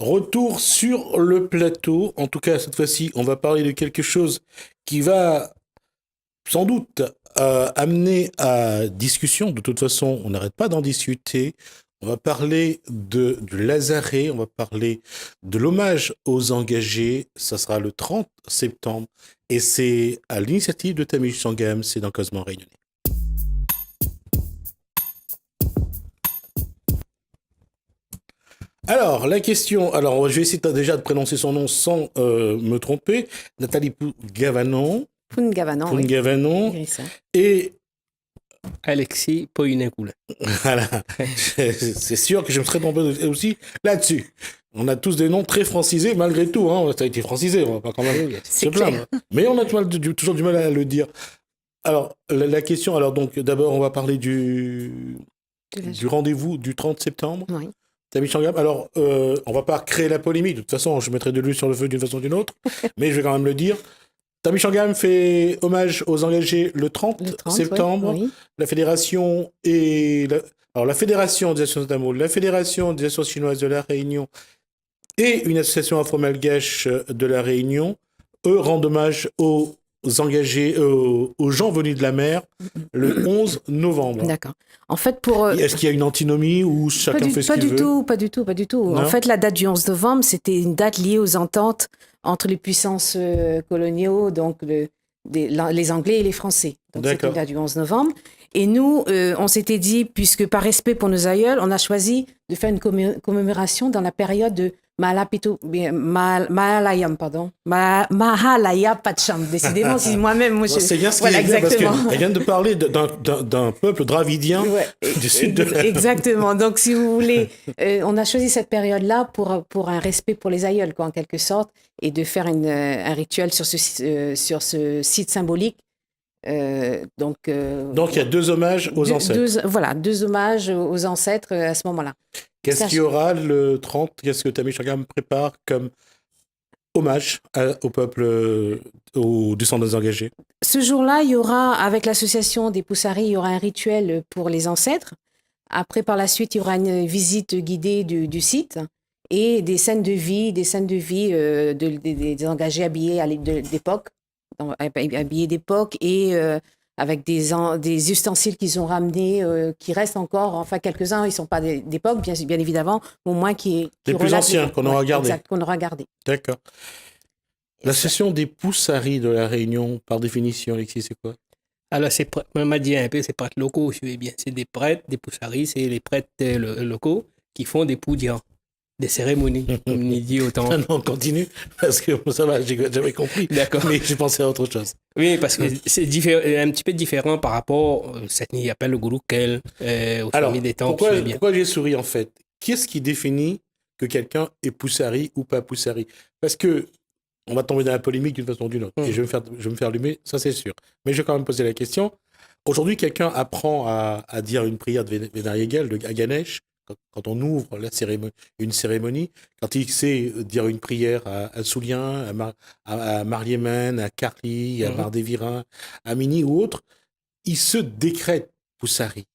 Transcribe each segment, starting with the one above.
Retour sur le plateau. En tout cas, cette fois-ci, on va parler de quelque chose qui va sans doute amener à discussion. De toute façon, on n'arrête pas d'en discuter. On va parler du Lazaret, on va parler de l'hommage aux engagés. Ça sera le 30 septembre. Et c'est à l'initiative de Tamish Sangam, c'est dans Cosmo Réunionnais. Alors, la question, alors je vais essayer déjà de prononcer son nom sans me tromper. Nathalie Gavanon. Poungavanon, oui. Poungavanon. Et Alexis Poinekoula. Voilà, c'est sûr que je me serais trompé aussi là-dessus. On a tous des noms très francisés, malgré tout, hein. Ça a été francisé, on va pas quand même se plaindre. Mais on a toujours du mal à le dire. Alors, la question, alors donc, d'abord, on va parler du rendez-vous du 30 septembre. Oui. Tamish Sangam. Alors, on va pas créer la polémique, de toute façon, je mettrai de l'huile sur le feu d'une façon ou d'une autre, mais je vais quand même le dire. Tamish Sangam fait hommage aux engagés le 30 septembre. Oui. La fédération et la fédération des associations tamoul, la fédération des associations chinoises de la Réunion et une association afro-malgache de la Réunion, eux rendent hommage aux engagés, aux gens venus de la mer le 11 novembre. D'accord. En fait, pour... Est-ce qu'il y a une antinomie ou chacun fait ce qu'il veut? Pas du tout. Non. En fait, la date du 11 novembre, c'était une date liée aux ententes entre les puissances coloniaux, donc les Anglais et les Français. Donc, c'était la date du 11 novembre. Et nous, on s'était dit, puisque par respect pour nos aïeuls, on a choisi de faire une commémoration dans la période de Mahalayam, pardon. Mahalaya Pacham. Décidément, c'est moi-même. C'est bien ce qu'il dit, parce qu'elle vient de parler d'un peuple dravidien du sud de la... Exactement. Donc, si vous voulez, on a choisi cette période-là pour un respect pour les aïeuls, quoi, en quelque sorte, et de faire un rituel sur ce site symbolique. Donc, il y a deux hommages aux ancêtres. Deux hommages aux ancêtres à ce moment-là. Qu'est-ce qu'il y aura le 30? Qu'est-ce que Tamish Sangam prépare comme hommage au peuple, aux descendants engagés? Ce jour-là, il y aura, avec l'association des Poussari, il y aura un rituel pour les ancêtres. Après, par la suite, il y aura une visite guidée du site et des scènes de vie des engagés habillés d'époque. Habillés d'époque et avec des ustensiles qu'ils ont ramenés, qui restent encore, enfin quelques-uns, ils ne sont pas d'époque, bien évidemment, au moins qui les plus anciens qu'on aura gardés. Exact, qu'on aura gardés. D'accord. L'association des Poussari de la Réunion, par définition, Alexis, c'est quoi? Alors, on m'a dit un peu, c'est prêtres locaux, je sais bien. C'est des prêtres, des Poussari, c'est les prêtres locaux qui font des poudias. Des cérémonies, comme on dit autant. Non, on continue, parce que ça va, j'avais compris. D'accord. Mais j'ai pensé à autre chose. Oui, parce que c'est un petit peu différent par rapport à cette nuit, appelle le gourou Kel, aux familles des temps. Pourquoi j'ai souri, en fait? Qu'est-ce qui définit que quelqu'un est Poussari ou pas Poussari? Parce que on va tomber dans la polémique d'une façon ou d'une autre, et je vais me faire allumer, ça c'est sûr. Mais je vais quand même poser la question. Aujourd'hui, quelqu'un apprend à dire une prière de Vénariégel, à Ganesh, quand on ouvre une cérémonie, quand il sait dire une prière à Soulien, à Marliémen, à Carly, à Mardévirin, à Mini ou autre, il se décrète Poussari.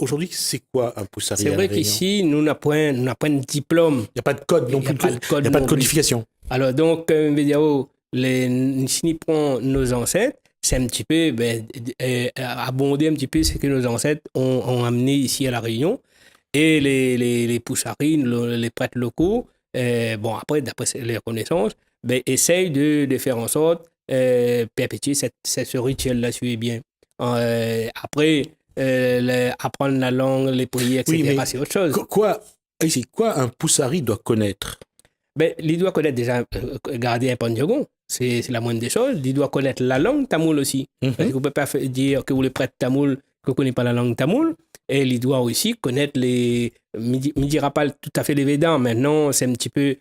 Aujourd'hui, c'est quoi un Poussari? C'est vrai qu'ici, nous n'avons pas de diplôme. Il n'y a pas de code non plus. Il n'y a pas de codification. Alors, donc, si nous prenons nos ancêtres, c'est un petit peu abonder un petit peu ce que nos ancêtres ont amené ici à La Réunion. Et les Poussari, les prêtres locaux, après, d'après les connaissances, essayent de faire en sorte perpétuer ce rituel-là, suivez bien. Après, apprendre la langue, les prières, etc., oui, c'est autre chose. Quoi un Poussari doit connaître? Il doit connaître déjà, garder un pandiagon. C'est la moindre des choses. Il doit connaître la langue tamoul aussi. Parce que vous ne pouvez pas dire que vous les prêtres tamoul, que vous ne connaissez pas la langue tamoul. Et il doit aussi connaître il ne dira pas tout à fait les Védas. Maintenant, c'est un petit peu,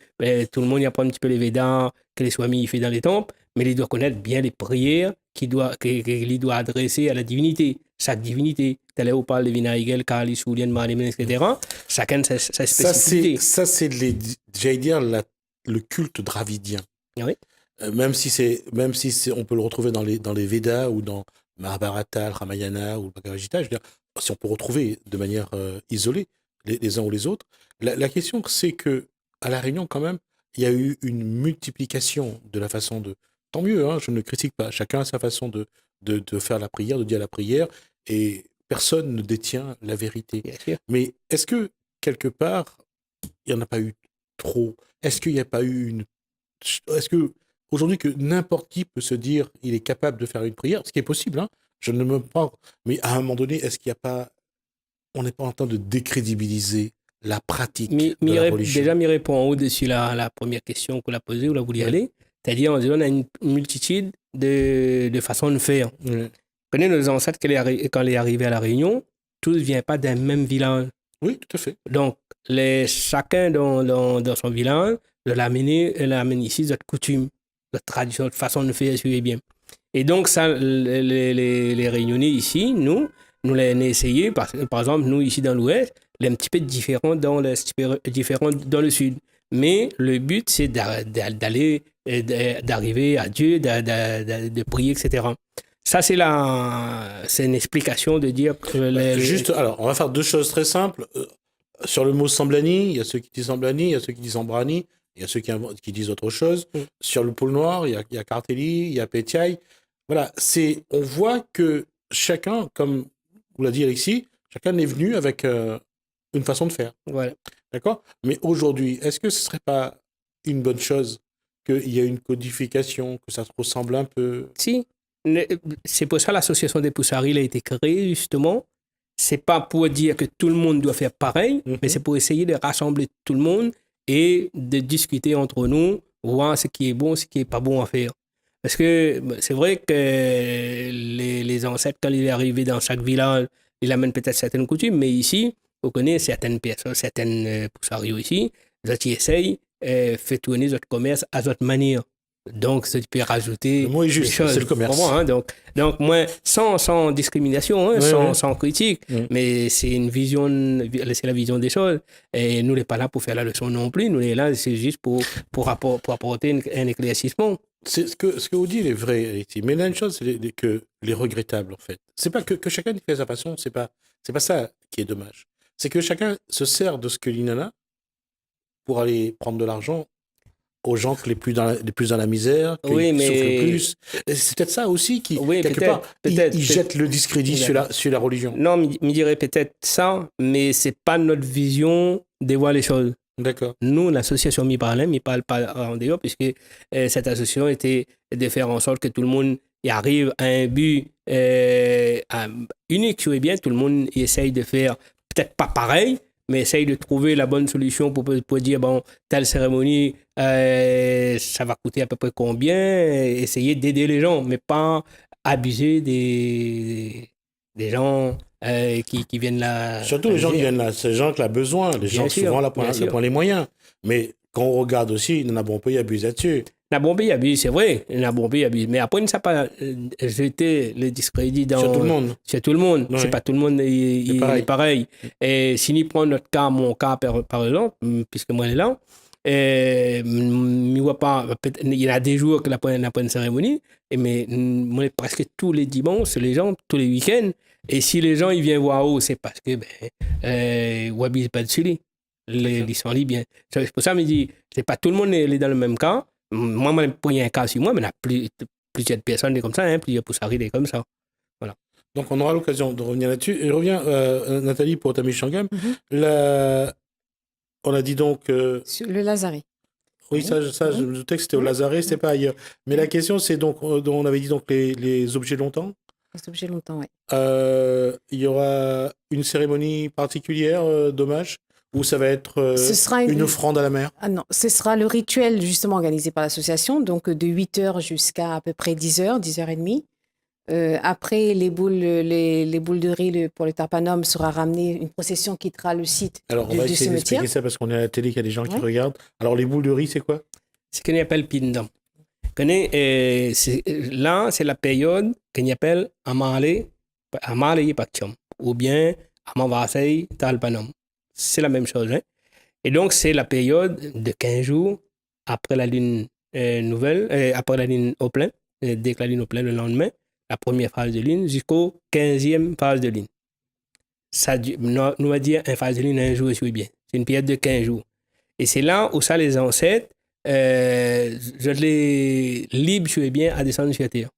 tout le monde y apprend un petit peu les Védas que les Swamis font dans les temples, mais il doit connaître bien les prières qu'il doit adresser à la divinité, chaque divinité. Tout à l'heure, on parle de Vinarigel, Kali, Soulien, Marimen, etc. Chacun sa spécificité. Ça, c'est j'allais dire, le culte dravidien. Oui. Même si on peut le retrouver dans les Védas ou dans Mahabharata, le Ramayana ou le Bhagavad Gita, je veux dire, si on peut retrouver de manière isolée les uns ou les autres. La question, c'est que à La Réunion, quand même, il y a eu une multiplication de la façon de... Tant mieux, hein, je ne critique pas. Chacun a sa façon de faire la prière, de dire la prière, et personne ne détient la vérité. Bien sûr. Mais est-ce que, quelque part, il n'y en a pas eu trop? Est-ce qu'il n'y a pas eu une... Est-ce que, aujourd'hui, que n'importe qui peut se dire il est capable de faire une prière, ce qui est possible, hein, je ne me prends... Mais à un moment donné, est-ce qu'il n'y a pas... On n'est pas en train de décrédibiliser la pratique de la religion? Déjà, m'y répond au-dessus la première question qu'on a posée, où là, vous voulez Ouais. aller. C'est-à-dire, on a une multitude de façons de faire. Ouais. Connais nos ancêtres, quand ils est arrivé à La Réunion, tous ne viennent pas d'un même village. Oui, tout à fait. Donc, chacun dans son village, l'amène ici, notre coutume, notre tradition, notre façon de faire, suivez bien. Et donc, ça, les Réunionnais ici, nous l'avons essayé, par exemple, nous ici dans l'Ouest, il est un petit peu différent dans le Sud. Mais le but, c'est d'arriver à Dieu, de prier, etc. Ça, c'est une explication de dire que Juste, alors, on va faire deux choses très simples. Sur le mot Samblani, il y a ceux qui disent Samblani, il y a ceux qui disent Ambrani, il y a ceux qui disent autre chose. Sur le pôle Noir, il y a Karteli, il y a Pétiaï. Voilà, on voit que chacun, comme vous l'a dit Alexis, chacun est venu avec une façon de faire. Voilà. D'accord? Mais aujourd'hui, est-ce que ce ne serait pas une bonne chose qu'il y ait une codification, que ça se ressemble un peu? Si. C'est pour ça l'association des Poussarils a été créée, justement. C'est pas pour dire que tout le monde doit faire pareil, mais c'est pour essayer de rassembler tout le monde et de discuter entre nous, voir ce qui est bon, ce qui est pas bon à faire. Parce que c'est vrai que les ancêtres, quand ils sont arrivés dans chaque village, ils amènent peut-être certaines coutumes, mais ici, vous connaissez certaines personnes, certaines Poussarils ici, ils essayent, fait tourner votre commerce à votre manière. Donc, ça peut rajouter. Le mot est juste, c'est le commerce. Hein, donc, moi, sans discrimination, hein, sans critique, mais c'est c'est la vision des choses. Et nous, on n'est pas là pour faire la leçon non plus. Nous, on est là, c'est juste pour apporter un éclaircissement. Ce que vous dites est vrai ici. Mais il y a une chose, c'est que les regrettables, en fait. C'est pas que chacun y fait sa façon, c'est pas ça qui est dommage. C'est que chacun se sert de ce que l'on a pour aller prendre de l'argent aux gens les plus dans la misère, qui souffrent le plus. Et c'est peut-être ça aussi qui, quelque part, ils jettent le discrédit sur la religion. Non, je dirais peut-être ça, mais c'est pas notre vision de voir les choses. D'accord. Nous, l'association m'y parle pas en dehors, puisque cette association était de faire en sorte que tout le monde y arrive à un but unique, tu vois bien, tout le monde essaye de faire peut-être pas pareil, mais essaye de trouver la bonne solution pour dire, bon, telle cérémonie, ça va coûter à peu près combien, essayer d'aider les gens, mais pas abuser des gens qui viennent là. Surtout les gens qui viennent là, c'est les gens qui ont besoin, les gens qui souvent là pour les moyens. Mais quand on regarde aussi, Nabompe abuse là-dessus. Nabompe abuse, c'est vrai, Nabompe abuse. Mais après, ça n'a pas jeté le discrédit sur tout le monde. Sur tout le monde. Ouais. C'est pas tout le monde est pareil. Et si nous prenons notre cas, mon cas par exemple, puisque moi je suis là, je vois pas, il y a des jours que la une cérémonie, mais moi, presque tous les dimanches, les gens, tous les week-ends, et si les gens ils viennent voir où, c'est parce que Wabi n'est pas dessus lui. Ils sont bien. C'est pour ça que je me dis, c'est pas tout le monde est dans le même cas. Moi, je prends un cas sur moi, mais il y a plusieurs personnes comme ça, hein, plusieurs poussards comme ça. Voilà. Donc, on aura l'occasion de revenir là-dessus. Et reviens, Nathalie, pour Tamil Shangam. On a dit donc... Sur le Lazaret. Oui, ça, je me doutais que c'était au Lazaret, c'était pas ailleurs. Mais la question, c'est donc, on avait dit donc les objets longtemps. Les objets longtemps, oui. Il y aura une cérémonie particulière d'hommage ou ça va être une offrande à la mer? Ah non, ce sera le rituel justement organisé par l'association, donc de 8h jusqu'à à peu près 10h, 10h30. Après, les boules de riz pour le tarpanum sera ramenée, une procession quittera le site. Alors, on va essayer d'expliquer ça parce qu'on est à la télé, qu'il y a des gens qui regardent. Alors, les boules de riz, c'est quoi? C'est ce qu'on appelle pindam. Là, c'est la période qu'on appelle Amale Pakcham ou bien Amavasei Talpanam. C'est la même chose. Hein? Et donc, c'est la période de 15 jours après la lune nouvelle, après la lune au plein, dès que la lune au plein le lendemain, la première phase de lune, jusqu'au 15e phase de lune. Ça, nous va dire une phase de lune un jour, je suis bien. C'est une période de 15 jours. Et c'est là où ça, les ancêtres, je les libre, je bien, à descendre sur la terre.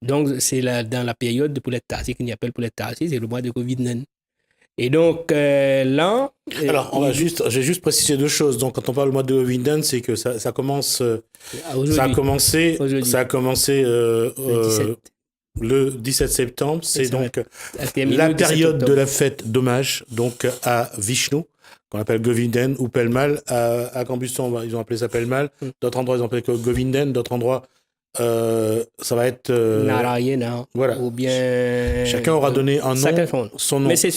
Donc, c'est dans la période de Poulette Tarsi, qu'on appelle Poulette Tarsi, c'est le mois de Covid-19. Et donc, là... Alors, je vais juste préciser deux choses. Donc, quand on parle du mois de Covid-19, c'est que ça commence... ça a commencé le 17 septembre. C'est donc la période de la fête d'hommage donc, à Vishnu, qu'on appelle Govindan ou Pelmal. À Cambusson, ils ont appelé ça Pelmal. D'autres endroits, ils ont appelé Govindan. D'autres endroits, ça va être Narayana, voilà. Ou bien chacun aura donné un nom, son nom. Mais c'est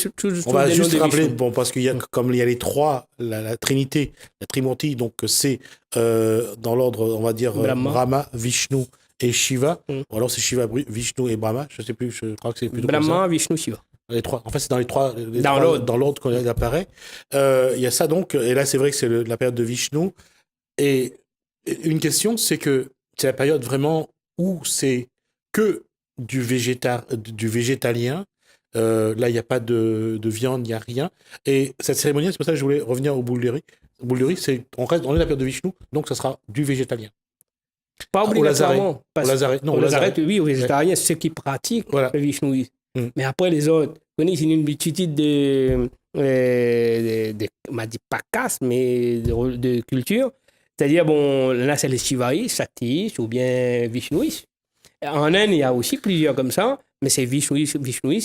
on va juste rappeler, bon, parce qu'il y a comme il y a les trois, la Trinité, la Trimurti, donc c'est dans l'ordre, on va dire Brahma, Vishnu et Shiva. Ou alors c'est Shiva, Vishnu et Brahma. Je sais plus, je crois que c'est plutôt Brahma, Vishnu, Shiva. Les trois. En fait, c'est dans les trois, dans l'ordre qu'on apparaît. Il y a ça donc, et là c'est vrai que c'est la période de Vishnu. Et une question, c'est que c'est la période vraiment où c'est que du végétalien. Là, il n'y a pas de viande, il n'y a rien. Et cette cérémonie, c'est pour ça que je voulais revenir au boule de riz. On est dans la période de Vishnu, donc ça sera du végétalien. Pas obligatoirement. Au Lazaret. Non, au Lazaret, oui, au végétarien, c'est ceux qui pratiquent le Vishnu. Mais après, les autres, c'est une multitude de pas casse, mais de culture. C'est-à-dire, bon, là, c'est les Shivaïs, Shaktis ou bien Vishnuis. En Inde, il y a aussi plusieurs comme ça, mais c'est Vishnuis.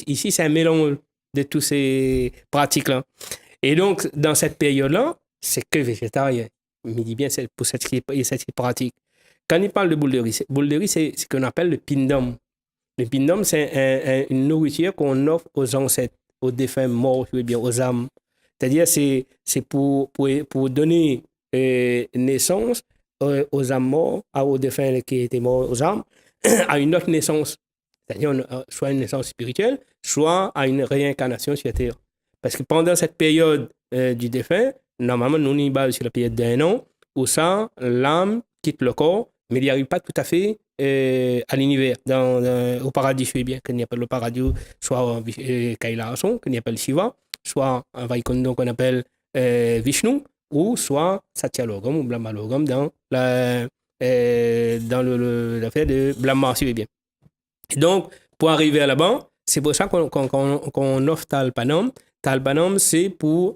Ici, c'est un mélange de tous ces pratiques-là. Et donc, dans cette période-là, c'est que végétarien. Il me dit bien, c'est pour cette pratique. Quand il parle de boule de riz, c'est ce qu'on appelle le pindam. Le pindam, c'est une nourriture qu'on offre aux ancêtres, aux défunts morts, je veux dire, aux âmes. C'est-à-dire, c'est pour donner naissance aux âmes morts, aux défunts qui étaient morts, aux âmes, à une autre naissance. C'est-à-dire soit une naissance spirituelle, soit à une réincarnation sur la Terre. Parce que pendant cette période du défunt, normalement, nous y basons sur la période d'un an, où ça, l'âme quitte le corps, mais il n'y arrive pas tout à fait à l'univers, au paradis, je sais bien, qu'on appelle le paradis, soit Kailason, qu'on appelle Shiva, soit un Vaikundam qu'on appelle Vishnu, ou soit Satyalogam ou Brahmalogam dans l'affaire de Brahma, si vous bien. Et donc, pour arriver là-bas, c'est pour ça qu'on offre Talpanam. Talpanam, c'est une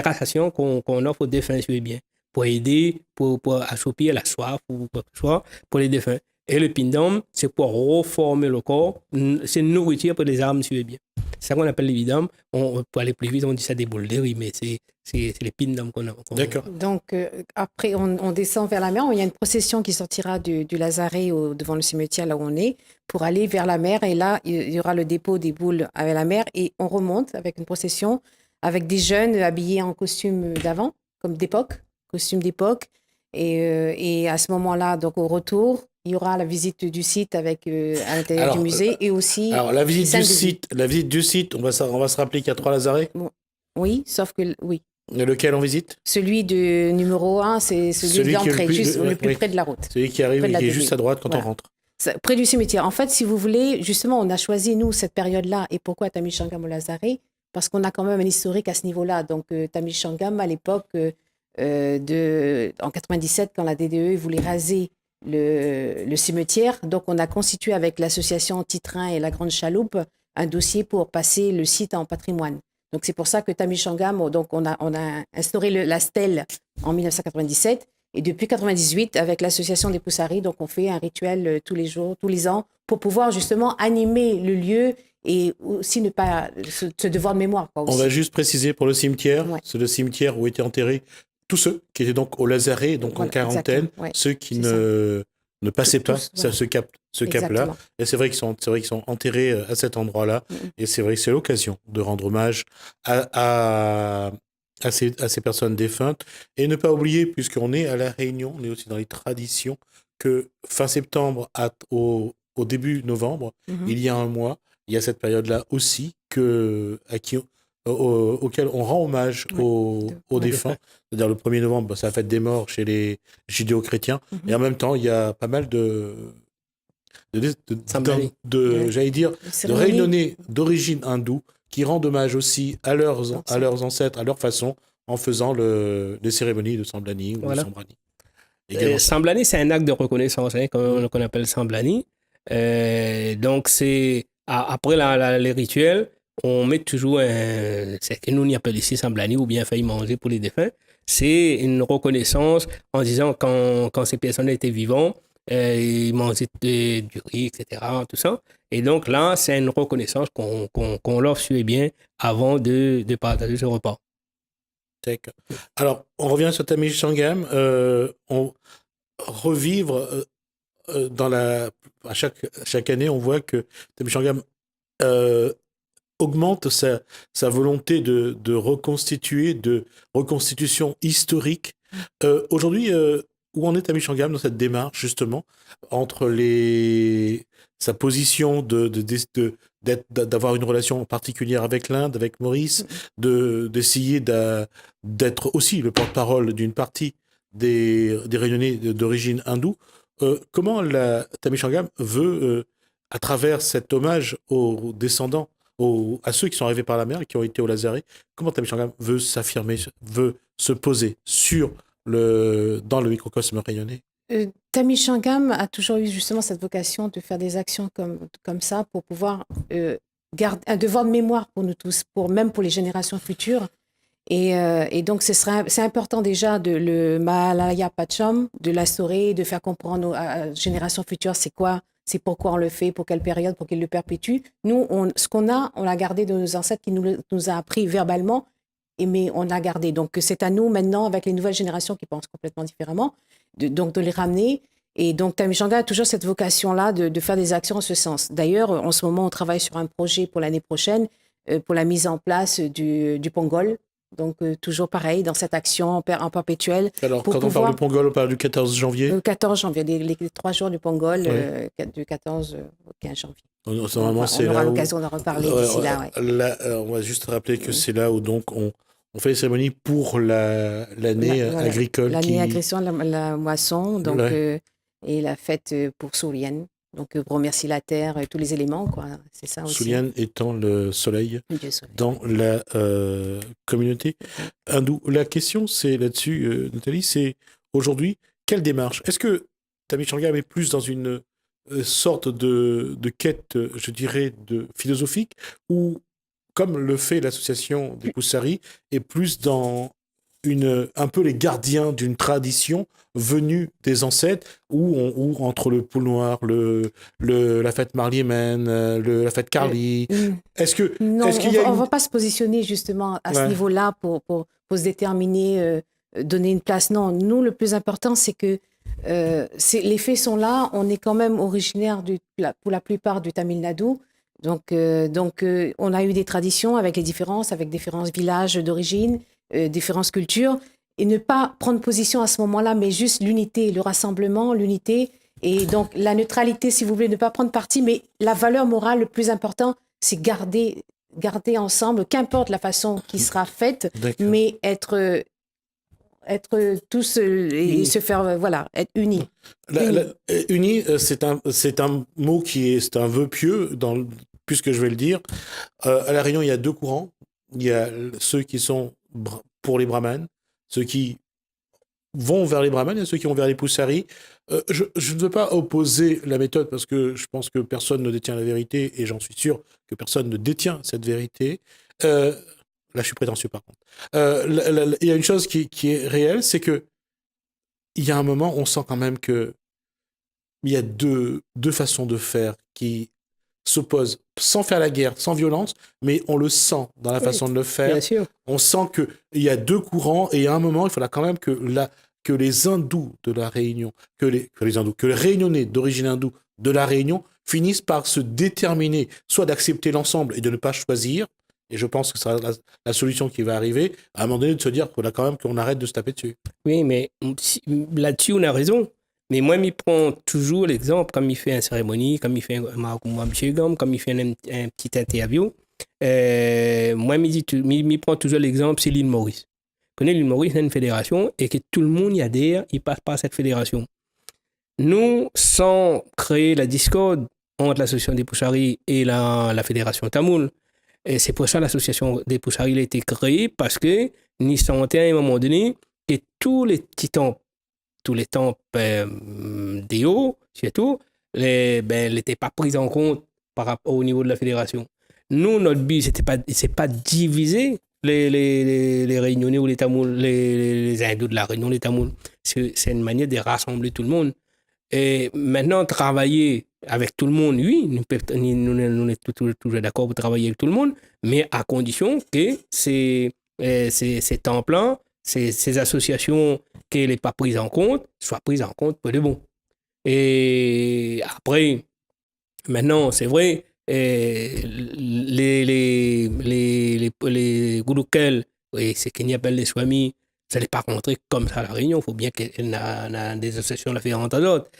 rassasiation qu'on offre aux défunts, si vous bien, pour aider, pour assoupir la soif ou quoi que ce soit pour les défunts. Et le pindam, c'est pour reformer le corps. C'est une nourriture pour les âmes, si vous bien. C'est ça qu'on appelle les vidam. Pour aller plus vite, on dit ça des boules de riz, mais c'est les pindam qu'on a. D'accord. Donc, après, on descend vers la mer. Il y a une procession qui sortira du Lazaret devant le cimetière, là où on est, pour aller vers la mer. Et là, il y aura le dépôt des boules avec la mer. Et on remonte avec une procession, avec des jeunes habillés en costume d'avant, comme d'époque, costume d'époque. Et à ce moment-là, donc au retour, il y aura la visite du site à l'intérieur du musée et aussi... Alors, la visite du site, on va se rappeler qu'il y a 3 Lazarets. Oui, sauf que... Oui. Et lequel on visite? Celui de numéro 1, c'est celui d'entrée, le plus près de la route. Celui qui arrive, qui est juste à droite quand on rentre. Près du cimetière. En fait, si vous voulez, justement, on a choisi, nous, cette période-là. Et pourquoi Tamil-Shangam au Lazaret? Parce qu'on a quand même un historique à ce niveau-là. Donc, Tamil-Shangam, à l'époque, en 97, quand la DDE voulait raser le cimetière, donc on a constitué avec l'association Anti-Train et la Grande Chaloupe un dossier pour passer le site en patrimoine. Donc, c'est pour ça que Tamil-Shangam, donc on a instauré la stèle en 1997. Et depuis 1998, avec l'association des Poussari, donc on fait un rituel tous les ans, pour pouvoir justement animer le lieu et aussi ne pas se devoir de mémoire. On va juste préciser pour le cimetière, c'est le cimetière où étaient enterrés tous ceux qui étaient donc au Lazaret, donc en quarantaine, ceux qui ne passaient pas ce cap-là. Et c'est vrai qu'ils sont enterrés à cet endroit-là. Et c'est vrai que c'est l'occasion de rendre hommage à ces personnes défuntes. Et ne pas oublier, puisqu'on est à La Réunion, on est aussi dans les traditions, que fin septembre au début novembre, il y a un mois, il y a cette période-là aussi auquel on rend hommage aux défunts. C'est-à-dire le 1er novembre, c'est la fête des morts chez les judéo-chrétiens. Et en même temps, il y a pas mal de réunionnais d'origine hindoue qui rendent hommage aussi à leurs ancêtres, à leur façon, en faisant les cérémonies de Samblani ou de Sambrani. Samblani, c'est un acte de reconnaissance, qu'on appelle Samblani. Donc, c'est après les rituels, on met toujours c'est que nous on appelle ici Samblani ou bien failli manger pour les défunts. C'est une reconnaissance en disant quand ces personnes étaient vivantes, ils mangeaient du riz, etc. Tout ça. Et donc là, c'est une reconnaissance qu'on leur suit bien avant de partager ce repas. Alors, on revient sur Tamish Sangam. On revivre à chaque année, on voit que Tamish Sangam augmente sa volonté de reconstituer, de reconstitution historique. Aujourd'hui, où en est Tamish Sangam dans cette démarche, justement, entre sa position d'avoir une relation particulière avec l'Inde, avec Maurice, d'essayer d'être aussi le porte-parole d'une partie des Réunionnais d'origine hindoue. Comment la Tamish Sangam veut, à travers cet hommage aux descendants, à ceux qui sont arrivés par la mer et qui ont été au Lazare, comment Tamish Sangam veut s'affirmer, veut se poser dans le microcosme réunionnais? Tamish Sangam a toujours eu justement cette vocation de faire des actions comme ça pour pouvoir garder un devoir de mémoire pour nous tous, même pour les générations futures. Et donc, c'est important déjà le Mahalaya Pacham, de l'instaurer, de faire comprendre aux générations futures c'est quoi, c'est pourquoi on le fait, pour quelle période, pour qu'ils le perpétuent. Nous, ce qu'on a, on l'a gardé de nos ancêtres qui nous a appris verbalement, mais on l'a gardé. Donc, c'est à nous maintenant, avec les nouvelles générations qui pensent complètement différemment, de les ramener. Et donc, Tamish Sangam a toujours cette vocation-là de faire des actions en ce sens. D'ailleurs, en ce moment, on travaille sur un projet pour l'année prochaine, pour la mise en place du Pongol. Donc, toujours pareil, dans cette action en perpétuel. Alors, quand on parle du Pongol, on parle du 14 janvier? Le 14 janvier, les 3 jours du Pongol, du 14 au 15 janvier. On aura l'occasion d'en reparler d'ici là. Là, on va juste rappeler que c'est là où donc on fait les cérémonies pour l'année agricole. L'année agricole, la moisson, donc, et la fête pour Sourienne. Donc, remercier la terre, tous les éléments, quoi. C'est ça aussi. Sourienne étant le soleil dans la communauté hindoue. La question, c'est là-dessus, Nathalie, c'est aujourd'hui, quelle démarche? Est-ce que Tamish Sangam est plus dans une sorte de quête, je dirais, philosophique, ou, comme le fait l'association des Poussari, est plus dans un peu les gardiens d'une tradition venue des ancêtres, où entre le Poule Noir, la fête Marliémen, la fête Carly, est-ce que... Non, on ne va pas se positionner justement à ce niveau-là pour se déterminer, donner une place. Non, nous, le plus important, c'est que les faits sont là. On est quand même originaire pour la plupart du Tamil Nadu. Donc, on a eu des traditions avec les différences, avec différents villages d'origine, différentes cultures, et ne pas prendre position à ce moment-là, mais juste l'unité, le rassemblement, l'unité, et donc la neutralité, si vous voulez, ne pas prendre parti, mais la valeur morale, le plus important, c'est garder ensemble, qu'importe la façon qui sera faite, mais être tous et se faire, être unis. Unis, c'est un mot c'est un vœu pieux, puisque je vais le dire. À La Réunion, il y a 2 courants. Il y a ceux qui sont pour les brahmanes, ceux qui vont vers les brahmanes et ceux qui vont vers les poussari. Je ne veux pas opposer la méthode parce que je pense que personne ne détient la vérité et j'en suis sûr que personne ne détient cette vérité. Là, je suis prétentieux par contre. Il y a une chose qui est réelle, c'est que il y a un moment, on sent quand même que il y a deux façons de faire qui s'opposent, sans faire la guerre, sans violence, mais on le sent dans la façon de le faire. Bien sûr. On sent qu'il y a 2 courants et à un moment, il faudra quand même que les hindous de la Réunion, que les réunionnais d'origine hindoue de la Réunion finissent par se déterminer, soit d'accepter l'ensemble et de ne pas choisir, et je pense que c'est la solution qui va arriver, à un moment donné de se dire qu'on arrête de se taper dessus. Oui, mais là-dessus, on a raison. Mais moi, je prends toujours l'exemple, comme il fait une cérémonie, comme il fait comme il fait un petit interview. Moi, je prends toujours l'exemple, c'est l'île Maurice. Vous connaissez l'île Maurice, c'est une fédération et que tout le monde y adhère, il passe par cette fédération. Nous, sans créer la discorde entre l'association des Poussari et la fédération tamoule, Et c'est pour ça l'association des Poussari a été créée, parce que nous sentions à un moment donné que tous les temples des hauts, surtout, n'étaient pas pris en compte par rapport au niveau de la fédération. Nous, notre but, c'est pas diviser les Réunionnais ou les Tamouls, les hindous de la Réunion, les Tamouls. C'est une manière de rassembler tout le monde. Et maintenant, travailler avec tout le monde, oui, nous sommes toujours d'accord pour travailler avec tout le monde, mais à condition que ces temples-là, ces associations qui n'est pas prises en compte, soient prises en compte pour de bon. Et après, maintenant, c'est vrai, les Gouloukel, et c'est qu'ils appellent les Swamis, ça n'est pas rentré comme ça à la Réunion. Il faut bien qu'il y ait des associations différentes à d'autres.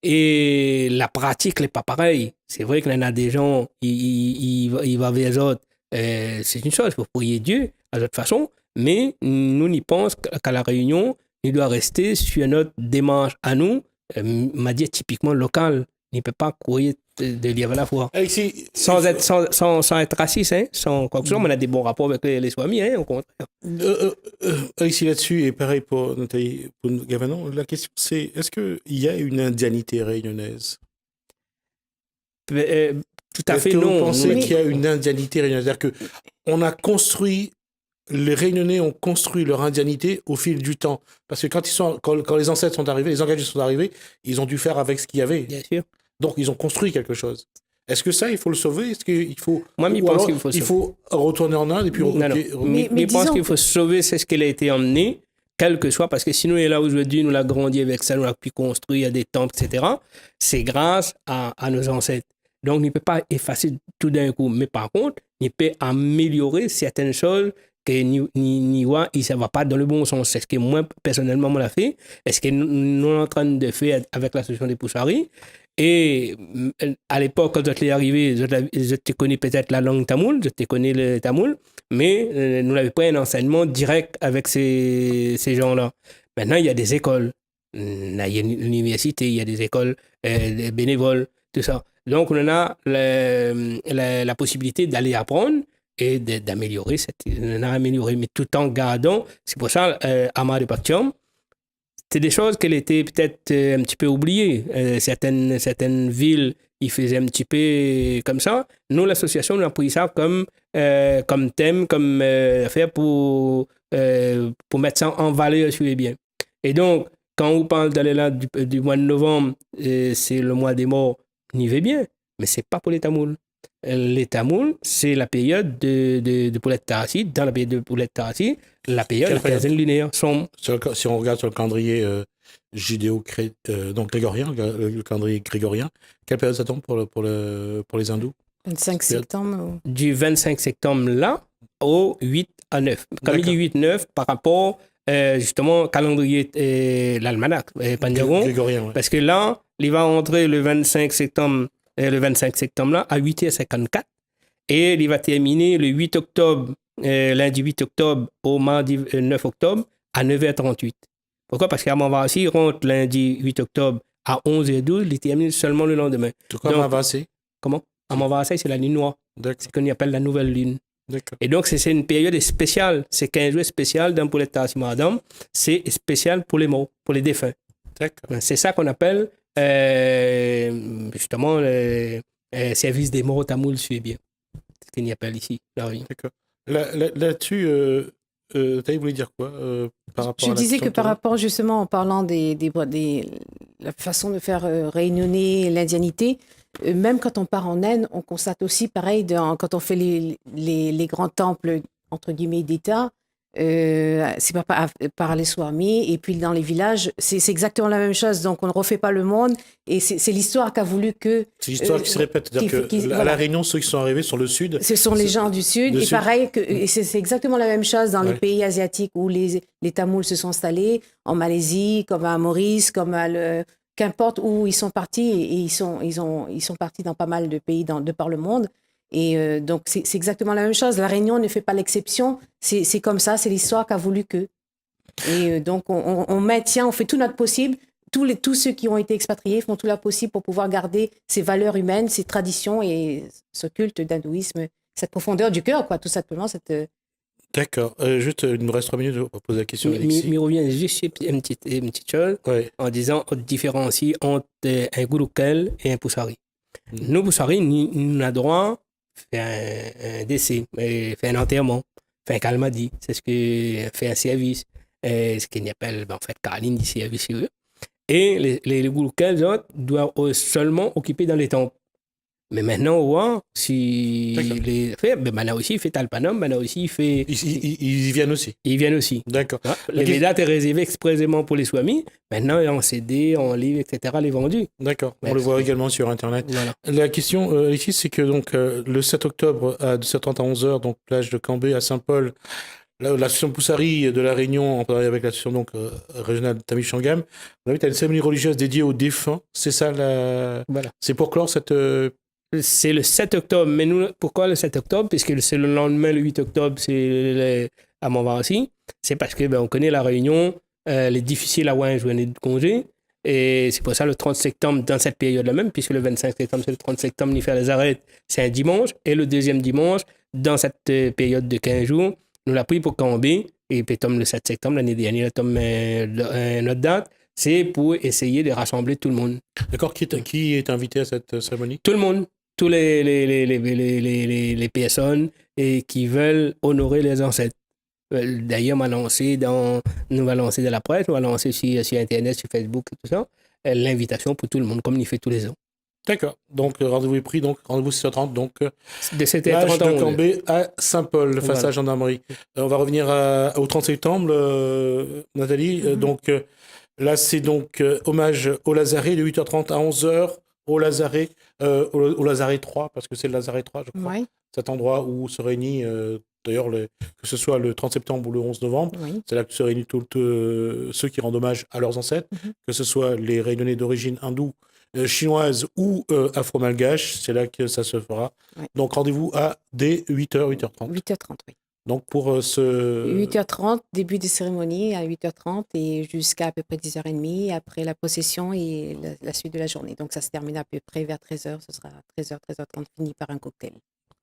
Et la pratique n'est pas pareille. C'est vrai qu'il y en a des gens, ils vont vers les autres. C'est une chose, il faut prier Dieu à notre façon, mais nous, n'y pensons qu'à la Réunion, il doit rester sur notre démarche à nous, m'a dit typiquement locale. Il ne peut pas courir de lire à la fois. Alexis, sans être raciste, hein, sans quoi que ce soit, mais on a des bons rapports avec les Swamis, hein, au contraire. Alexis, là-dessus, et pareil pour Nathalie, pour Gavanon, la question c'est, est-ce qu'il y a une indianité réunionnaise? Tout à fait, est-ce que non. vous pensez qu'il y a une indianité réunionnaise? C'est-à-dire qu'on a construit, les Réunionnais ont construit leur indianité au fil du temps. Parce que quand les ancêtres sont arrivés, les engagés sont arrivés, ils ont dû faire avec ce qu'il y avait. Bien sûr. Donc, ils ont construit quelque chose. Est-ce que ça, il faut le sauver? Est-ce qu'il faut... Moi, je pense qu'il faut il faut retourner en Inde et puis... Mais je pense qu'il faut sauver ce qu'il a été emmené, quel que soit, parce que sinon, il est là aujourd'hui, nous l'avons grandi avec ça, nous l'avons pu construire, il y a des temples, etc. C'est grâce à nos ancêtres. Donc, il ne peut pas effacer tout d'un coup. Mais par contre, il peut améliorer certaines choses que ça ne va pas dans le bon sens. C'est ce que moi, personnellement, on l'a fait. Est-ce que nous sommes en train de faire avec l'association des Poussari? Et à l'époque, quand je suis arrivé, je te connais peut-être la langue tamoul, je te connais le tamoul, mais nous n'avions pas un enseignement direct avec ces gens-là. Maintenant, il y a des écoles. Il y a l'université, il y a des écoles des bénévoles, tout ça. Donc, on a la possibilité d'aller apprendre et d'améliorer, mais tout en gardant. C'est pour ça, Amar de Paktium, c'est des choses qu'elle était peut-être un petit peu oubliées. Certaines villes, ils faisaient un petit peu comme ça. Nous, l'association, on a pris ça comme thème, comme affaire pour mettre ça en valeur sur les biens. Et donc, quand on parle d'aller là du mois de novembre, c'est le mois des morts, on y va bien, mais ce n'est pas pour les Tamouls. Les Tamouls, c'est la période de Poulette Tarassi. Dans la période de Poulette Tarassi, la période de la quinzaine lunaire. Si on regarde sur le calendrier donc grégorien, le calendrier grégorien, quelle période ça tombe pour les hindous? 25 septembre. Du 25 septembre là au 8 à 9. Comme il dit 8-9 par rapport justement au calendrier l'almanach, grégorien. Ouais. Parce que là, il va entrer le 25 septembre là à 8h54 et il va terminer le 8 octobre, lundi 8 octobre au mardi 9 octobre à 9h38. Pourquoi? Parce qu'Amavasi il rentre lundi 8 octobre à 11h12, il termine seulement le lendemain. Pourquoi Amavasi? Comment? Amavasi, c'est la lune noire. C'est ce qu'on appelle la nouvelle lune. D'accord. Et donc, c'est une période spéciale. C'est 15 jours spécial dans Poulette Tarassi Madame. C'est spécial pour les morts, pour les défunts. D'accord. C'est ça qu'on appelle justement le service des morts tamoul suit bien. C'est ce qu'on y appelle ici. D'accord. Là-dessus, tu voulais dire quoi par rapport Je disais que par rapport justement en parlant la façon de faire rayonner l'indianité, même quand on part en Inde, on constate aussi pareil quand on fait les grands temples entre guillemets d'État. C'est pas par les Swamis et puis dans les villages c'est exactement la même chose, donc on ne refait pas le monde et c'est l'histoire qu'a voulu que c'est l'histoire qui se répète, c'est-à-dire à la Réunion ceux qui sont arrivés sur le sud, ce sont les gens du sud et pareil et c'est exactement la même chose dans les pays asiatiques où les Tamouls se sont installés, en Malaisie comme à Maurice, comme qu'importe où ils sont partis et ils sont partis dans pas mal de pays de par le monde. Et donc, c'est exactement la même chose. La Réunion ne fait pas l'exception. C'est comme ça, c'est l'histoire qu'a voulu qu'eux. Et donc, on maintient, on fait tout notre possible. Tous ceux qui ont été expatriés font tout leur possible pour pouvoir garder ces valeurs humaines, ces traditions et ce culte d'hindouisme cette profondeur du cœur, quoi, tout simplement. D'accord. Juste, il nous reste 3 minutes pour poser la question. Mais revient juste sur une petite chose en disant on différencie entre un gouroukel et un poussari. Nous, poussari, nous avons droit à faire un décès, faire un enterrement, faire un calmadi. C'est ce que fait un service. Ce qu'on appelle en fait Caroline du service. Et les gouroukel doivent seulement occuper dans les temples. Mais maintenant, on voit si les fait, mais maintenant aussi, il fait Talpanum, maintenant aussi, il fait. Ils viennent aussi. Ils viennent aussi. D'accord. Les dates sont réservées expressément pour les Swamis. Maintenant, en CD, en livre, etc., les vendus. D'accord. On le voit également sur Internet. Voilà. La question, Alexis, c'est que donc, le 7 octobre à 7h à 11h, donc plage de Cambé à Saint-Paul, l'association Poussari de la Réunion, en partenariat avec l'association donc, régionale Tamil-Shangam, on invite à une cérémonie religieuse dédiée aux défunts. C'est ça Voilà. C'est pour clore cette. C'est le 7 octobre. Mais nous, pourquoi le 7 octobre? Puisque c'est le lendemain, le 8 octobre, c'est à Montmorency. C'est parce que on connaît la Réunion, elle est difficile à avoir une journée de congé. Et c'est pour ça le 30 septembre, dans cette période-là même, puisque le 25 septembre, c'est le 30 septembre, il fait les arrêts, c'est un dimanche. Et le deuxième dimanche, dans cette période de 15 jours, nous l'avons pris pour Cambé. Et puis, comme le 7 septembre, l'année dernière, comme notre date, c'est pour essayer de rassembler tout le monde. D'accord. Qui est invité à cette cérémonie? Tout le monde. Tous les personnes qui veulent honorer les ancêtres. D'ailleurs, nous va lancer dans la presse, nous va lancer sur Internet, sur Facebook et tout ça, l'invitation pour tout le monde, comme il fait tous les ans. D'accord. Donc, rendez-vous est pris. Donc, rendez-vous 7h30. Donc, de 7h30 de Cambé à Saint-Paul, face à la gendarmerie. On va revenir au 30 septembre, Nathalie. Donc, là, c'est donc hommage au Lazaret de 8h30 à 11h. Au Lazaret 3, parce que c'est le Lazaret 3, je crois. Oui. Cet endroit où se réunit, d'ailleurs, que ce soit le 30 septembre ou le 11 novembre, c'est là que se réunissent tous ceux qui rendent hommage à leurs ancêtres, que ce soit les Réunionnais d'origine hindoue, chinoise ou afro-malgache, c'est là que ça se fera. Oui. Donc rendez-vous dès 8h, 8h30. 8h30, oui. Donc pour ce... 8h30, début des cérémonies à 8h30 et jusqu'à peu près 10h30 après la procession et la suite de la journée. Donc ça se termine à peu près vers 13h, ce sera 13h, 13h30 fini par un cocktail.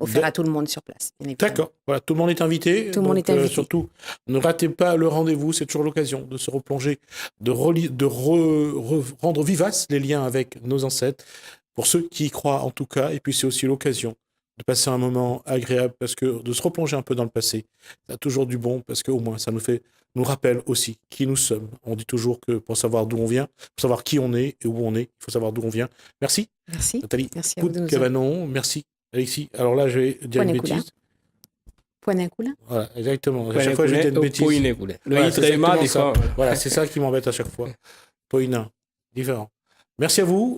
Offert à tout le monde sur place. D'accord, voilà, tout le monde est invité. Tout le monde est invité. Surtout, ne ratez pas le rendez-vous, c'est toujours l'occasion de se replonger, de rendre vivaces les liens avec nos ancêtres, pour ceux qui y croient en tout cas, et puis c'est aussi l'occasion de passer un moment agréable, parce que de se replonger un peu dans le passé, ça a toujours du bon, parce qu'au moins ça nous rappelle aussi qui nous sommes. On dit toujours que pour savoir d'où on vient, pour savoir qui on est et où on est, il faut savoir d'où on vient. Merci. Merci. Nathalie. Merci à vous de nous Cavanon, merci. Alexis, alors là, je vais dire une bêtise. Poinacoula. Voilà, exactement. À chaque fois, je vais dire une bêtise. Voilà, c'est ça qui m'embête à chaque fois. Poina, différent. Merci à vous.